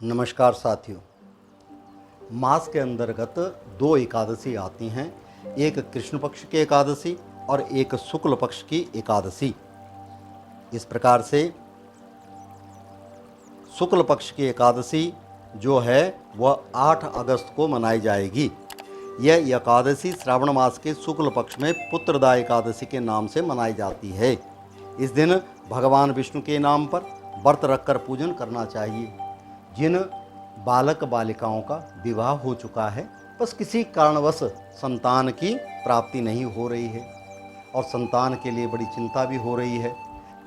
नमस्कार साथियों। मास के अंतर्गत दो एकादशी आती हैं, एक कृष्ण पक्ष की एकादशी और एक शुक्ल पक्ष की एकादशी। इस प्रकार से शुक्ल पक्ष की एकादशी जो है वह 8 अगस्त को मनाई जाएगी। यह एकादशी श्रावण मास के शुक्ल पक्ष में पुत्रदा एकादशी के नाम से मनाई जाती है। इस दिन भगवान विष्णु के नाम पर व्रत रखकर पूजन करना चाहिए। जिन बालक बालिकाओं का विवाह हो चुका है, बस किसी कारणवश संतान की प्राप्ति नहीं हो रही है और संतान के लिए बड़ी चिंता भी हो रही है,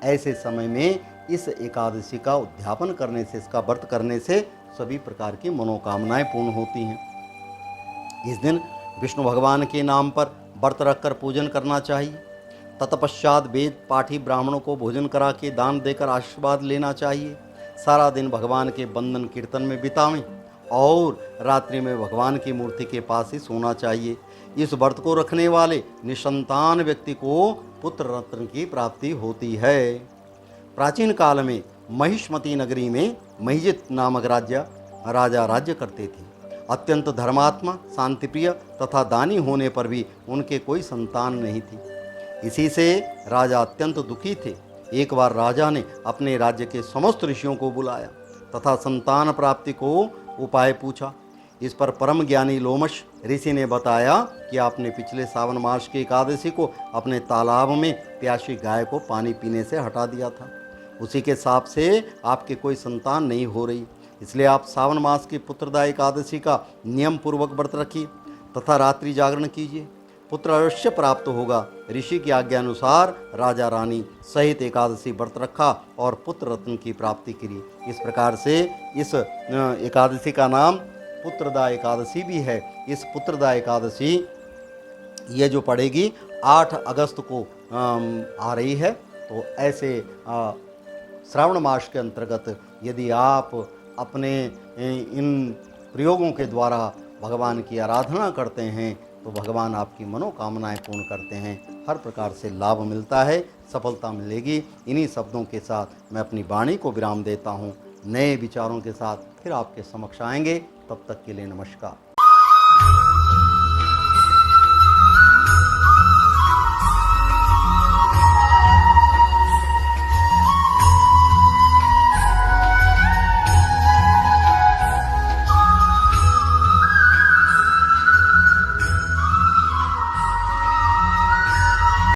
ऐसे समय में इस एकादशी का उद्यापन करने से, इसका व्रत करने से सभी प्रकार की मनोकामनाएं पूर्ण होती हैं। इस दिन विष्णु भगवान के नाम पर व्रत रखकर पूजन करना चाहिए। तत्पश्चात वेद पाठी ब्राह्मणों को भोजन करा के दान देकर आशीर्वाद लेना चाहिए। सारा दिन भगवान के वंदन कीर्तन में बितावें और रात्रि में भगवान की मूर्ति के पास ही सोना चाहिए। इस व्रत को रखने वाले निसंतान व्यक्ति को पुत्र रत्न की प्राप्ति होती है। प्राचीन काल में महिष्मती नगरी में महिजित नामक राजा राज्य करते थे। अत्यंत धर्मात्मा, शांतिप्रिय तथा दानी होने पर भी उनके कोई संतान नहीं थी। इसी से राजा अत्यंत दुखी थे। एक बार राजा ने अपने राज्य के समस्त ऋषियों को बुलाया तथा संतान प्राप्ति को उपाय पूछा। इस पर परम ज्ञानी लोमश ऋषि ने बताया कि आपने पिछले सावन मास की एकादशी को अपने तालाब में प्यासी गाय को पानी पीने से हटा दिया था। उसी के शाप से आपके कोई संतान नहीं हो रही, इसलिए आप सावन मास की पुत्रदा एकादशी का नियम पूर्वक व्रत रखिए तथा रात्रि जागरण कीजिए, पुत्र अवश्य प्राप्त होगा। ऋषि की आज्ञा अनुसार राजा रानी सहित एकादशी व्रत रखा और पुत्र रत्न की प्राप्ति करी। इस प्रकार से इस एकादशी का नाम पुत्रदा एकादशी भी है। इस पुत्रदा एकादशी ये जो पड़ेगी 8 अगस्त को आ रही है। तो ऐसे श्रावण मास के अंतर्गत यदि आप अपने इन प्रयोगों के द्वारा भगवान की आराधना करते हैं तो भगवान आपकी मनोकामनाएं पूर्ण करते हैं। हर प्रकार से लाभ मिलता है, सफलता मिलेगी। इन्हीं शब्दों के साथ मैं अपनी वाणी को विराम देता हूँ। नए विचारों के साथ फिर आपके समक्ष आएंगे। तब तक के लिए नमस्कार।